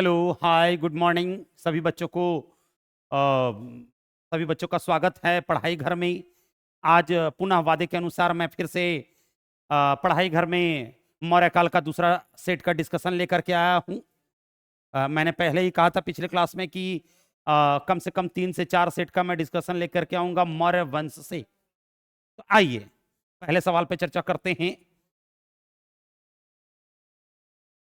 Hello, हाय, good morning सभी बच्चों को। अ, सभी बच्चों का स्वागत है पढ़ाई घर में। आज पुनः वादे के अनुसार मैं फिर से पढ़ाई घर में मौर्य काल का दूसरा सेट का डिस्कशन लेकर के आया हूँ। मैंने पहले ही कहा था पिछले क्लास में कि कम से कम 3 से 4 सेट का मैं डिस्कशन लेकर के आऊँगा मौर्य वंश से। तो आइए पहले सवाल पे चर्चा करते हैं।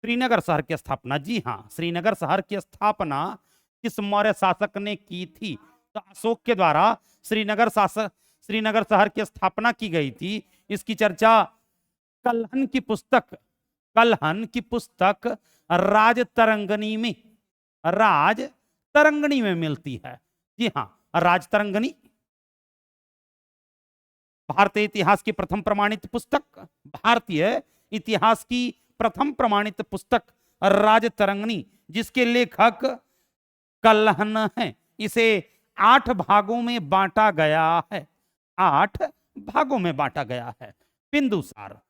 श्रीनगर शहर की स्थापना, जी हाँ, श्रीनगर शहर की स्थापना किस मौर्य शासक ने की थी? तो अशोक के द्वारा श्रीनगर शहर की स्थापना की गई थी। इसकी चर्चा कलहन की पुस्तक राज तरंगनी में मिलती है। जी हाँ, राज तरंगनी भारतीय इतिहास की प्रथम प्रमाणित पुस्तक राजतरंगिणी, जिसके लेखक कल्हन हैं। इसे 8 भागों में बांटा गया है। 8 भागों में बांटा गया है। बिंदुसार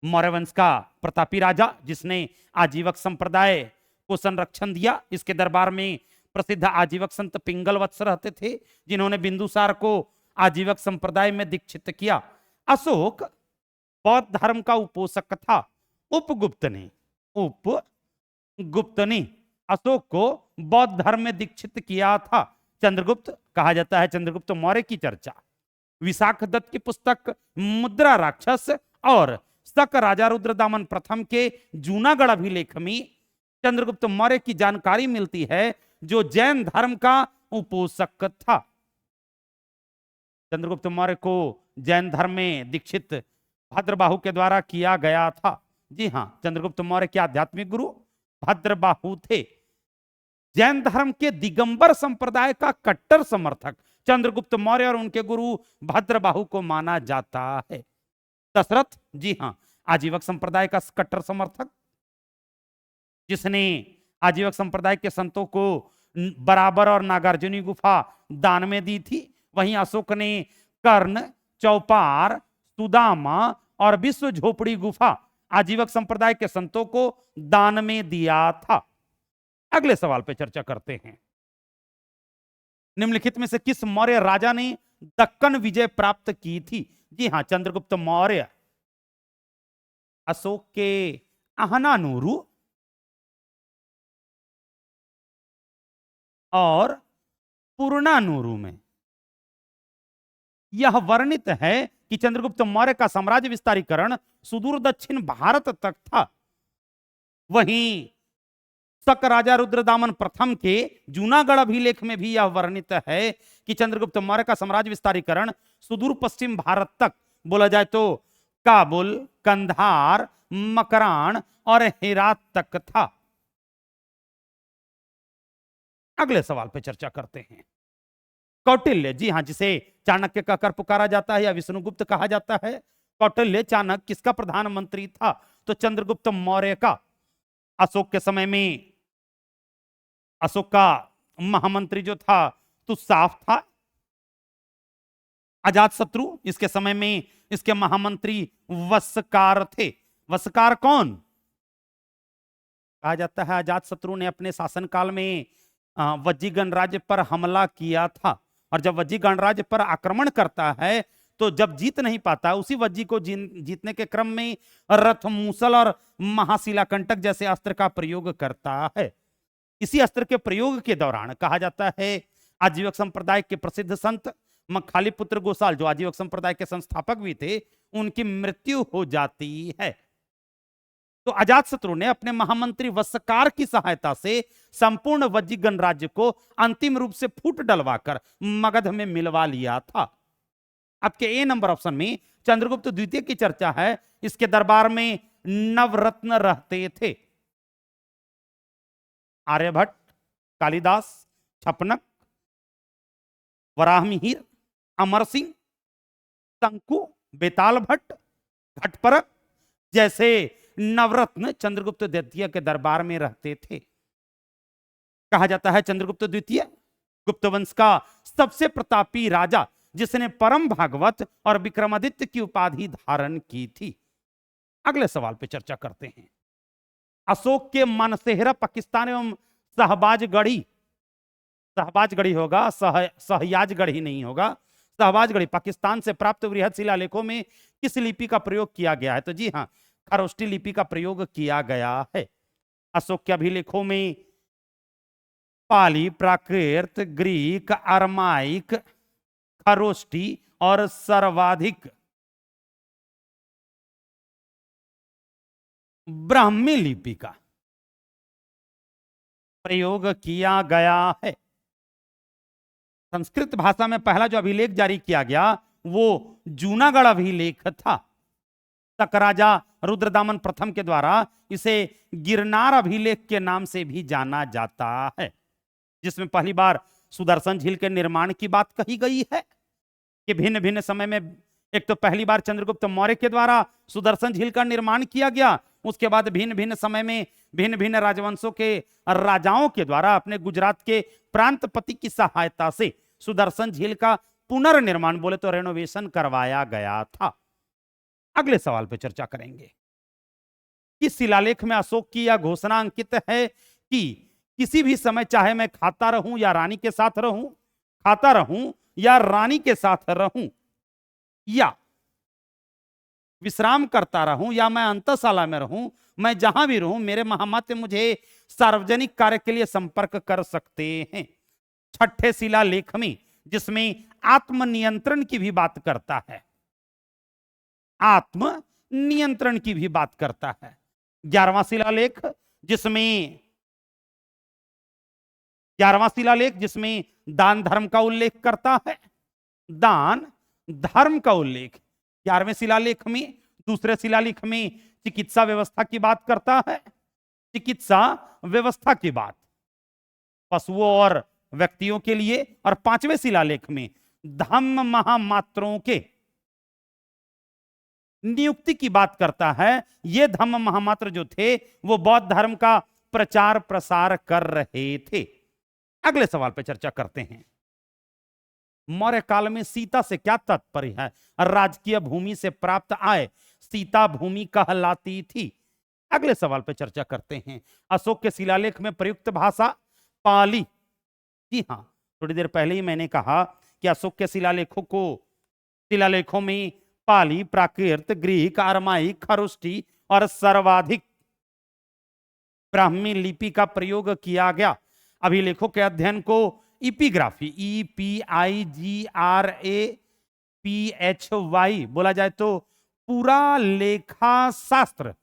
मौर्य वंश का प्रतापी राजा, जिसने आजीवक संप्रदाय को संरक्षण दिया। इसके दरबार में प्रसिद्ध आजीवक संत पिंगल वत्स रहते थे, जिन्होंने बिंदुसार को आजीवक संप्रदाय में दीक्षित किया। अशोक बौद्ध धर्म का उपोषक था। उपगुप्त ने अशोक को बौद्ध धर्म में दीक्षित किया था। चंद्रगुप्त कहा जाता है, चंद्रगुप्त मौर्य की चर्चा विशाख दत्त की पुस्तक मुद्रा राक्षस और शक राजा रुद्रदामन प्रथम के जूनागढ़ अभिलेख में चंद्रगुप्त मौर्य की जानकारी मिलती है, जो जैन धर्म का उपोषक था। चंद्रगुप्त मौर्य को जैन धर्म में दीक्षित भद्रबाहु के द्वारा किया गया था। जी हाँ, चंद्रगुप्त मौर्य के आध्यात्मिक गुरु भद्रबाहु थे। जैन धर्म के दिगंबर संप्रदाय का कट्टर समर्थक चंद्रगुप्त मौर्य और उनके गुरु भद्रबाहु को माना जाता है। दशरथ, जी हाँ, आजीवक संप्रदाय का कट्टर समर्थक, जिसने आजीवक संप्रदाय के संतों को बराबर और नागार्जुनी गुफा दान में दी थी। वहीं अशोक ने कर्ण, चौपार, सुदामा और विश्व झोपड़ी गुफा आजीवक संप्रदाय के संतों को दान में दिया था। अगले सवाल पे चर्चा करते हैं। निम्नलिखित में से किस मौर्य राजा ने दक्कन विजय प्राप्त की थी? जी हां, चंद्रगुप्त मौर्य। अशोक के अहनानुरु और पुरनानुरु में यह वर्णित है कि चंद्रगुप्त मौर्य का साम्राज्य विस्तारीकरण सुदूर दक्षिण भारत तक था। वहीं शक राजा रुद्रदामन प्रथम के जूनागढ़ अभिलेख में भी यह वर्णित है कि चंद्रगुप्त मौर्य का साम्राज्य विस्तारीकरण सुदूर पश्चिम भारत तक, बोला जाए तो काबुल, कंधार, मकरान और हेरात तक था। अगले सवाल पे चर्चा करते हैं। कौटिल्य, जी हां, जिसे चाणक्य कहकर पुकारा जाता है या विष्णुगुप्त कहा जाता है। कौटिल्य चाणक्य किसका प्रधानमंत्री था? तो चंद्रगुप्त मौर्य का। अशोक के समय में अशोक का महामंत्री जो था तो साफ था अजातशत्रु। इसके समय में इसके महामंत्री वस्कार थे। वस्कार कौन? कहा जाता है अजातशत्रु ने अपने शासनकाल में वज्जी गणराज्य पर हमला किया था। और जब वज्जी गणराज्य पर आक्रमण करता है तो जब जीत नहीं पाता, उसी वज्जी को जीतने के क्रम में रथ मूसल और महाशिलाकंटक जैसे अस्त्र का प्रयोग करता है। इसी अस्त्र के प्रयोग के दौरान कहा जाता है आजीवक संप्रदाय के प्रसिद्ध संत मखालीपुत्र गोसाल, जो आजीवक संप्रदाय के संस्थापक भी थे, उनकी मृत्यु हो जाती है। तो अजातशत्रु ने अपने महामंत्री वस्कार की सहायता से संपूर्ण वज्जी गणराज्य को अंतिम रूप से फूट डलवाकर मगध में मिलवा लिया था। आपके ए नंबर ऑप्शन में चंद्रगुप्त द्वितीय की चर्चा है। इसके दरबार में नवरत्न रहते थे। आर्यभट्ट, कालिदास, छपनक, वराहमिहिर, अमर सिंह, शंकु, बेताल भट्ट, घटपरक जैसे नवरत्न चंद्रगुप्त द्वितीय के दरबार में रहते थे। कहा जाता है चंद्रगुप्त द्वितीय गुप्त वंश का सबसे प्रतापी राजा, जिसने परम भागवत और विक्रमादित्य की उपाधि धारण की थी। अगले सवाल पे चर्चा करते हैं। अशोक के मानसेहरा पाकिस्तान एवं सहबाजगढ़ी, सहबाजगढ़ी होगा, सहयाजगढ़ी नहीं होगा, सहबाजगढ़ी पाकिस्तान से प्राप्त वृहद शिलालेखों में किस लिपि का प्रयोग किया गया है? तो जी हाँ, खरोष्टी लिपि का प्रयोग किया गया है। अशोक के अभिलेखों में पाली, प्राकृत, ग्रीक, अरमाइक, खरोष्टी और सर्वाधिक ब्राह्मी लिपि का प्रयोग किया गया है। संस्कृत भाषा में पहला जो अभिलेख जारी किया गया वो जूनागढ़ अभिलेख था। तक राजा रुद्रदामन प्रथम के द्वारा इसे गिरनार अभिलेख के नाम से भी जाना जाता है, जिसमें पहली बार सुदर्शन झील के निर्माण की बात कही गई है कि भिन्न भिन्न समय में, एक तो पहली बार चंद्रगुप्त मौर्य के द्वारा सुदर्शन झील का निर्माण किया गया, उसके बाद भिन्न भिन्न समय में भिन्न भिन्न राजवंशों के राजाओं के द्वारा अपने गुजरात के प्रांतपति की सहायता से सुदर्शन झील का पुनर्निर्माण, बोले तो रेनोवेशन करवाया गया था। अगले सवाल पर चर्चा करेंगे। किस शिलालेख में अशोक की यह घोषणा अंकित है कि किसी भी समय चाहे मैं खाता रहूं या रानी के साथ रहूं, खाता रहूं या रानी के साथ रहूं, या विश्राम करता रहूं या मैं अंतःशाला में रहूं, मैं जहां भी रहूं, मेरे महामते मुझे सार्वजनिक कार्य के लिए संपर्क कर सकते हैं। छठे शिलालेख में, जिसमें आत्मनियंत्रण की भी बात करता है, आत्म नियंत्रण की भी बात करता है। 11वां शिलालेख, जिसमें 11वां शिलालेख जिसमें दान धर्म का उल्लेख करता है, दान धर्म का उल्लेख 11वें शिलालेख में। दूसरे शिलालेख में चिकित्सा व्यवस्था की बात करता है, चिकित्सा व्यवस्था की बात पशुओं और व्यक्तियों के लिए। और 5वें शिलालेख में धम्म महामात्रों के नियुक्ति की बात करता है। ये धम्म महामात्र जो थे वो बौद्ध धर्म का प्रचार प्रसार कर रहे थे। अगले सवाल पर चर्चा करते हैं। मौर्य काल में सीता से क्या तात्पर्य है? राजकीय भूमि से प्राप्त आय सीता भूमि कहलाती थी। अगले सवाल पर चर्चा करते हैं। अशोक के शिलालेख में प्रयुक्त भाषा पाली। जी हां, थोड़ी देर पहले ही मैंने कहा कि अशोक के शिलालेखों में पाली, प्राकृत, ग्रीक, अरमाइक, खरोष्टी और सर्वाधिक ब्राह्मी लिपि का प्रयोग किया गया। अभिलेखों के अध्ययन को इपिग्राफी, EPIGRAPHY बोला जाए तो पूरा लेखा शास्त्र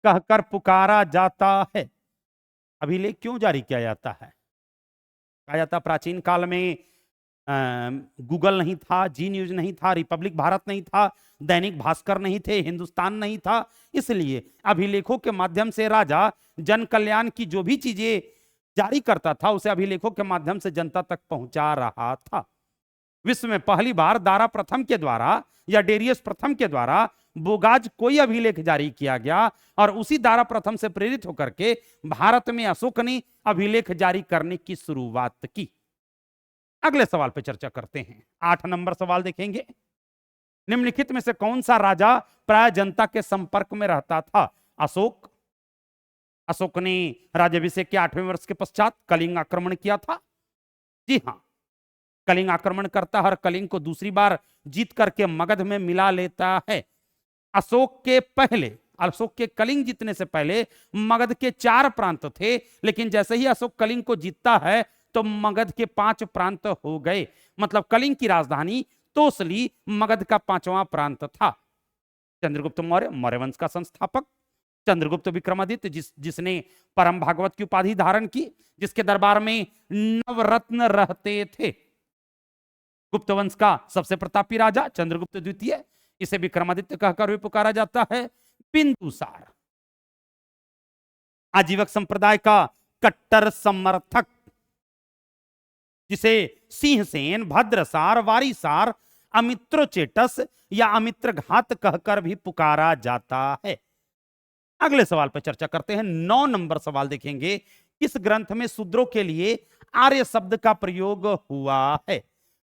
कहकर पुकारा जाता है। अभिलेख क्यों जारी किया जाता है? कहा जाता प्राचीन काल में गूगल नहीं था, जी न्यूज नहीं था, रिपब्लिक भारत नहीं था, दैनिक भास्कर नहीं थे, हिंदुस्तान नहीं था, इसलिए अभिलेखों के माध्यम से राजा जन कल्याण की जो भी चीजें जारी करता था उसे अभिलेखों के माध्यम से जनता तक पहुंचा रहा था। विश्व में पहली बार दारा प्रथम के द्वारा या डेरियस प्रथम के द्वारा बोगाज कोई अभिलेख जारी किया गया और उसी दारा प्रथम से प्रेरित होकर के भारत में अशोक ने अभिलेख जारी करने की शुरुआत की। अगले सवाल पर चर्चा करते हैं। 8 नंबर सवाल देखेंगे। निम्नलिखित में से कौन सा राजा प्राय जनता के संपर्क में रहता था? अशोक। अशोक ने राज्याभिषेक के 8वें वर्ष के पश्चात कलिंग आक्रमण किया था। जी हां, कलिंग आक्रमण करता है और कलिंग को दूसरी बार जीत करके मगध में मिला लेता है। अशोक के कलिंग जीतने से पहले मगध के 4 प्रांत थे, लेकिन जैसे ही अशोक कलिंग को जीतता है तो मगध के 5 प्रांत हो गए। मतलब कलिंग की राजधानी तोसली मगध का 5वां प्रांत था। चंद्रगुप्त मौर्य, मौर्य वंश का संस्थापक। चंद्रगुप्त विक्रमादित्य जिसने परम भागवत की उपाधि धारण की, जिसके दरबार में नवरत्न रहते थे। गुप्त वंश का सबसे प्रतापी राजा चंद्रगुप्त द्वितीय, इसे विक्रमादित्य कहकर भी पुकारा जाता है। बिंदुसार आजीवक संप्रदाय का कट्टर समर्थक, जिसे सिंहसेन, भद्रसार, वारीसार, अमित्रोचेटस या अमित्रघात कहकर भी पुकारा जाता है। अगले सवाल पर चर्चा करते हैं। 9 नंबर सवाल देखेंगे। किस ग्रंथ में शूद्रों के लिए आर्य शब्द का प्रयोग हुआ है?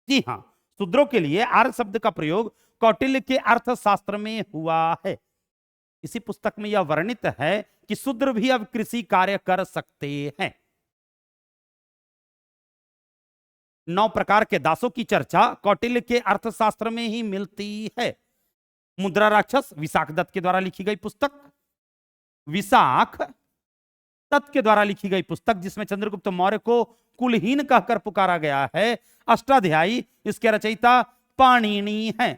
जी हां, शूद्रों के लिए आर्य शब्द का प्रयोग कौटिल्य के अर्थशास्त्र में हुआ है। इसी पुस्तक में यह वर्णित है कि शूद्र भी अब कृषि कार्य कर सकते हैं। 9 प्रकार के दासों की चर्चा कौटिल्य के अर्थशास्त्र में ही मिलती है। मुद्रा राक्षस विशाख दत्त के द्वारा लिखी गई पुस्तक, विशाख दत्त के द्वारा लिखी गई पुस्तक, जिसमें चंद्रगुप्त मौर्य को कुलहीन कहकर पुकारा गया है। अष्टाध्यायी इसके रचयिता पाणिनि हैं।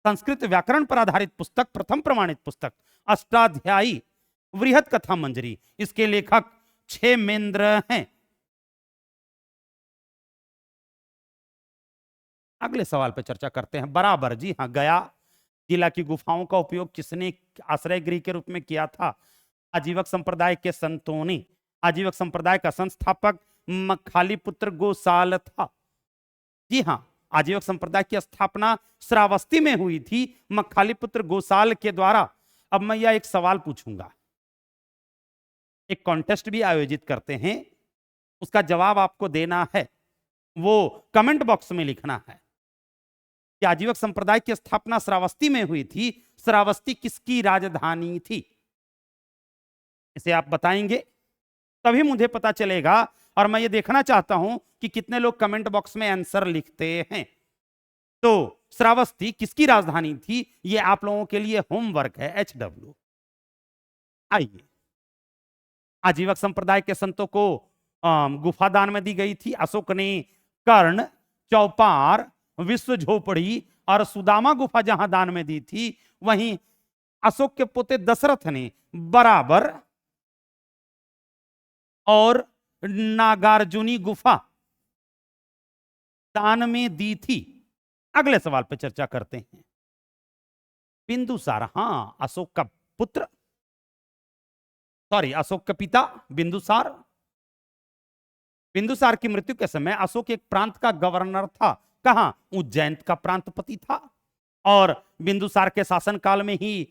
संस्कृत व्याकरण पर आधारित पुस्तक, प्रथम प्रमाणित पुस्तक अष्टाध्यायी वृहत कथा मंजरी, इसके लेखक क्षेमेंद्र हैं। अगले सवाल पर चर्चा करते हैं। बराबर, जी हाँ, गया जिला की गुफाओं का उपयोग किसने आश्रय गृह के रूप में किया था? आजीवक संप्रदाय के संतों ने। आजीवक संप्रदाय का संस्थापक मखालीपुत्र गोसाल था। जी हाँ, आजीवक संप्रदाय की स्थापना श्रावस्ती में हुई थी मखालीपुत्र गोसाल के द्वारा। अब मैं यह एक सवाल पूछूंगा, एक कॉन्टेस्ट भी आयोजित करते हैं, उसका जवाब आपको देना है, वो कमेंट बॉक्स में लिखना है कि आजीवक संप्रदाय की स्थापना श्रावस्ती में हुई थी। श्रावस्ती किसकी राजधानी थी? इसे आप बताएंगे तभी मुझे पता चलेगा, और मैं ये देखना चाहता हूं कि कितने लोग कमेंट बॉक्स में आंसर लिखते हैं। तो श्रावस्ती किसकी राजधानी थी, ये आप लोगों के लिए होमवर्क है। HW, आइए। आजीवक संप्रदाय के संतों को गुफा दान में दी गई थी। अशोक ने कर्ण, चौपार, विश्व झोपड़ी और सुदामा गुफा जहां दान में दी थी, वहीं अशोक के पोते दशरथ ने बराबर और नागार्जुनी गुफा दान में दी थी। अगले सवाल पर चर्चा करते हैं। बिंदुसार, हां, अशोक का पुत्र, सॉरी, अशोक का पिता बिंदुसार। बिंदुसार की मृत्यु के समय अशोक एक प्रांत का गवर्नर था। कहां? उज्जैन का प्रांतपति था। और बिंदुसार के शासनकाल में ही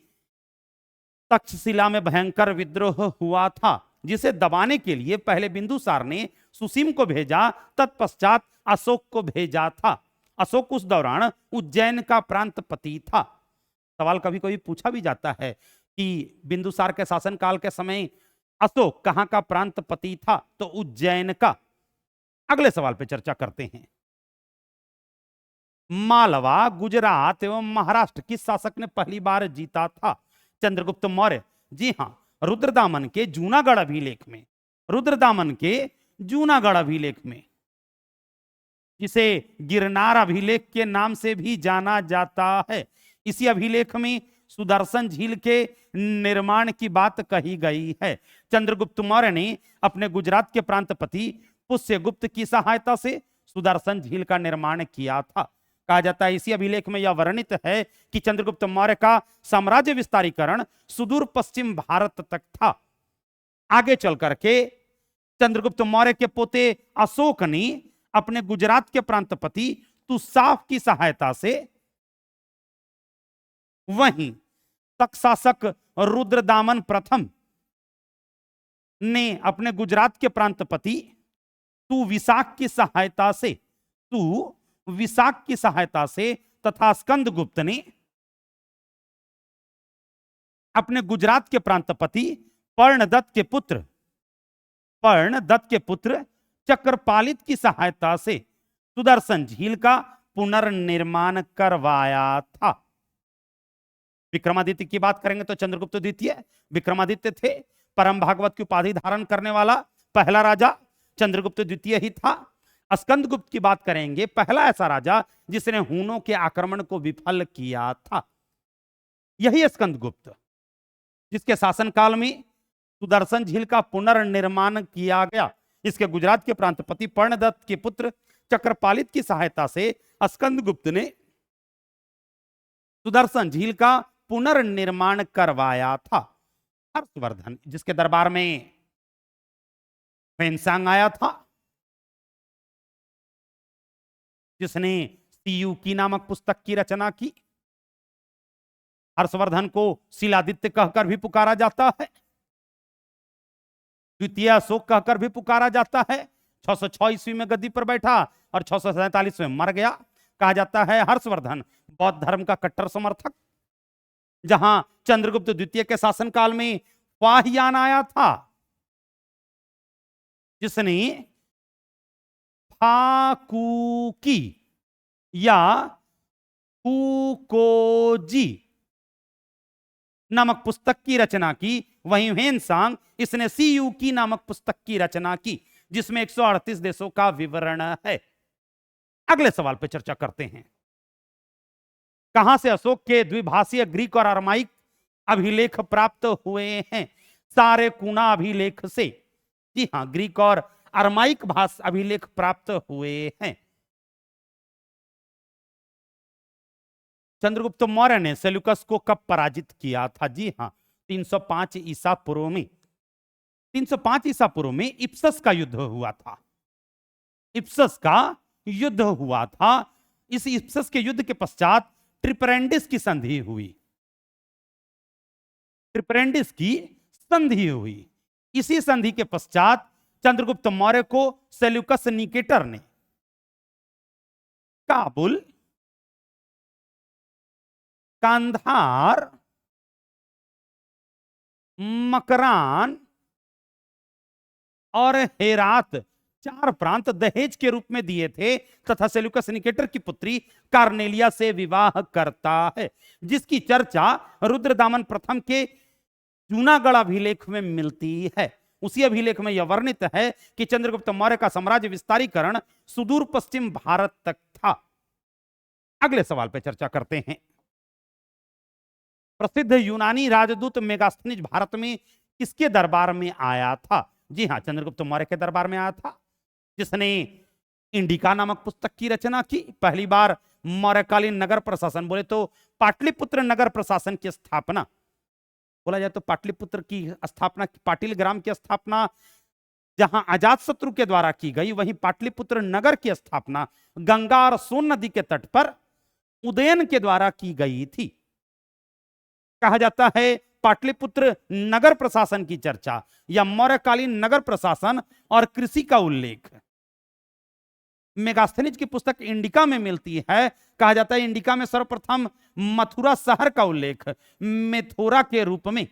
तक्षशिला में भयंकर विद्रोह हुआ था, जिसे दबाने के लिए पहले बिंदुसार ने सुसीम को भेजा, तत्पश्चात अशोक को भेजा था। अशोक उस दौरान उज्जैन का प्रांतपति था। सवाल कभी कभी पूछा भी जाता है कि बिंदुसार के शासनकाल के समय अशोक कहां का प्रांतपति था, तो उज्जैन का। अगले सवाल पर चर्चा करते हैं। मालवा, गुजरात एवं महाराष्ट्र किस शासक ने पहली बार जीता था? चंद्रगुप्त मौर्य। जी हां, रुद्रदामन के जूनागढ़ अभिलेख में, रुद्रदामन के जूनागढ़ अभिलेख में, जिसे गिरनार अभिलेख के नाम से भी जाना जाता है। इसी अभिलेख में सुदर्शन झील के निर्माण की बात कही गई है। चंद्रगुप्त मौर्य ने अपने गुजरात के प्रांतपति पुष्यगुप्त की सहायता से सुदर्शन झील का निर्माण किया था। कहा जाता है, इसी अभिलेख में यह वर्णित है कि चंद्रगुप्त मौर्य का साम्राज्य विस्तारीकरण सुदूर पश्चिम भारत तक था। आगे चल करके चंद्रगुप्त मौर्य के पोते अशोक ने अपने गुजरात के प्रांतपति तुसाफ की सहायता से, वहीं तक शासक रुद्रदामन प्रथम ने अपने गुजरात के प्रांतपति विशाख की सहायता से, विशाख की सहायता से तथा स्कंदगुप्त ने अपने गुजरात के प्रांतपति पर्णदत्त के पुत्र चक्रपालित की सहायता से सुदर्शन झील का पुनर्निर्माण करवाया था। विक्रमादित्य की बात करेंगे तो चंद्रगुप्त द्वितीय विक्रमादित्य थे। परम भागवत की उपाधि धारण करने वाला पहला राजा चंद्रगुप्त द्वितीय ही था। स्कंदगुप्त की बात करेंगे, पहला ऐसा राजा जिसने हूनों के आक्रमण को विफल किया था। यही स्कंदगुप्त जिसके शासनकाल में सुदर्शन झील का पुनर्निर्माण किया गया। इसके गुजरात के प्रांतपति पर्णदत्त के पुत्र चक्रपालित की सहायता से स्कंदगुप्त ने सुदर्शन झील का पुनर्निर्माण करवाया था। हर्षवर्धन, जिसके दरबार में फेंसांग आया था, जिसने सीयूकी नामक पुस्तक की रचना की। हर्षवर्धन को शिलादित्य कहकर भी पुकारा जाता है, द्वितीय अशोक कहकर भी पुकारा जाता है। 606 ईस्वी में गद्दी पर बैठा और 647 में मर गया। कहा जाता है हर्षवर्धन बौद्ध धर्म का कट्टर समर्थक जहां चंद्रगुप्त द्वितीय के शासनकाल में फाहियान आया था, जिसने फाकूकी या फूकोजी नामक पुस्तक की रचना की, वहीं ह्वेनसांग इसने सीयूकी नामक पुस्तक की रचना की, जिसमें 138 देशों का विवरण है। अगले सवाल पर चर्चा करते हैं। कहां से अशोक के द्विभाषीय ग्रीक और अरमाइक अभिलेख प्राप्त हुए हैं? सारे कुना अभिलेख से। जी हां, ग्रीक और अरमाइक भाषा अभिलेख प्राप्त हुए हैं। चंद्रगुप्त मौर्य ने सेल्यूकस को कब पराजित किया था? जी हां, 305 ईसा पूर्व में। 305 ईसा पूर्व में इप्सस का युद्ध हुआ था। इप्सस का युद्ध हुआ था। इस इप्सस के युद्ध के पश्चात ट्रिपरेंडिस की संधि हुई। ट्रिपरेंडिस की संधि हुई। इसी संधि के पश्चात चंद्रगुप्त मौर्य को सेल्यूकस निकेटर ने काबुल, कांधार, मकरान और हेरात 4 प्रांत दहेज के रूप में दिए थे तथा सेल्यूकस निकेटर की पुत्री कार्नेलिया से विवाह करता है, जिसकी चर्चा रुद्रदामन प्रथम के जूनागढ़ अभिलेख में मिलती है। उसी अभिलेख में यह वर्णित है कि चंद्रगुप्त मौर्य का साम्राज्य विस्तारीकरण सुदूर पश्चिम भारत तक था। अगले सवाल पर चर्चा करते हैं। प्रसिद्ध यूनानी राजदूत मेगास्थनीज भारत में किसके दरबार में आया था? जी हां, चंद्रगुप्त मौर्य के दरबार में आया था, जिसने इंडिका नामक पुस्तक की रचना की। पहली बार मौर्यकालीन नगर प्रशासन, बोले तो पाटलिपुत्र नगर प्रशासन की स्थापना, बोला जाए तो पाटलिपुत्र की स्थापना, पाटिल ग्राम की स्थापना जहां अजातशत्रु के द्वारा की गई, वहीं पाटलिपुत्र नगर की स्थापना गंगा और सोन नदी के तट पर उदयन के द्वारा की गई थी। कहा जाता है पाटलिपुत्र नगर प्रशासन की चर्चा या मौर्यकालीन नगर प्रशासन और कृषि का उल्लेख मेगास्थनीज की पुस्तक इंडिका में मिलती है। कहा जाता है इंडिका में सर्वप्रथम मथुरा शहर का उल्लेख मेथोरा के रूप में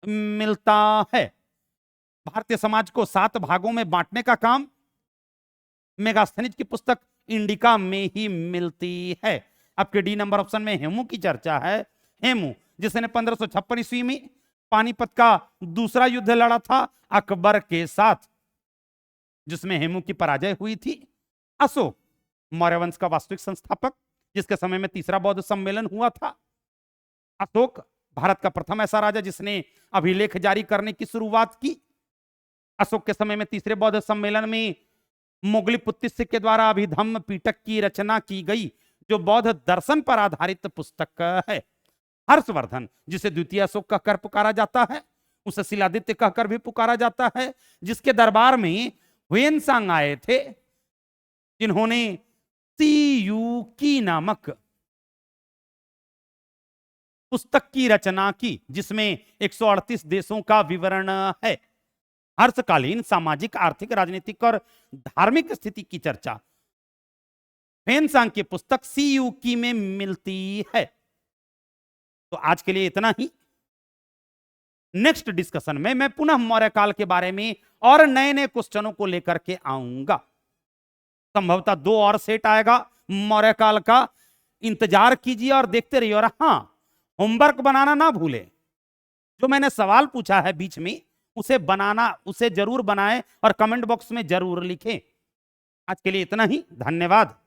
मिलता है। भारतीय समाज को 7 भागों में बांटने का काम मेगास्थनीज की पुस्तक इंडिका में ही मिलती है। आपके डी नंबर ऑप्शन में हेमू की चर्चा है। हेमू जिसने 1556 ईस्वी में पानीपत का दूसरा युद्ध लड़ा था अकबर के साथ, जिसमें हेमू की पराजय हुई थी। अशोक मौर्य वंश का वास्तविक संस्थापक, जिसके समय में तीसरा बौद्ध सम्मेलन हुआ था। अशोक भारत का प्रथम ऐसा राजा जिसने अभिलेख जारी करने की शुरुआत की। अशोक के समय में तीसरे बौद्ध सम्मेलन में मुगली पुत्तिस्य के द्वारा अभिधम्म पीटक की रचना की गई, जो बौद्ध दर्शन पर आधारित पुस्तक है। हर्षवर्धन जिसे द्वितीय अशोक कहकर पुकारा जाता है, उसे शिलादित्य कहकर भी पुकारा जाता है, जिसके दरबार में ह्वेनसांग आए थे, जिन्होंने सीयूकी नामक पुस्तक की रचना की, जिसमें 138 देशों का विवरण है। हर्षकालीन सामाजिक, आर्थिक, राजनीतिक और धार्मिक स्थिति की चर्चा ह्वेनसांग की पुस्तक सीयूकी में मिलती है। तो आज के लिए इतना ही। नेक्स्ट डिस्कशन में मैं पुनः मौर्य काल के बारे में और नए नए क्वेश्चनों को लेकर के आऊंगा। संभवतः 2 और सेट आएगा मौर्य काल का, इंतजार कीजिए और देखते रहिए। और हां, होमवर्क बनाना ना भूले। जो मैंने सवाल पूछा है बीच में उसे जरूर बनाएं और कमेंट बॉक्स में जरूर लिखें। आज के लिए इतना ही, धन्यवाद।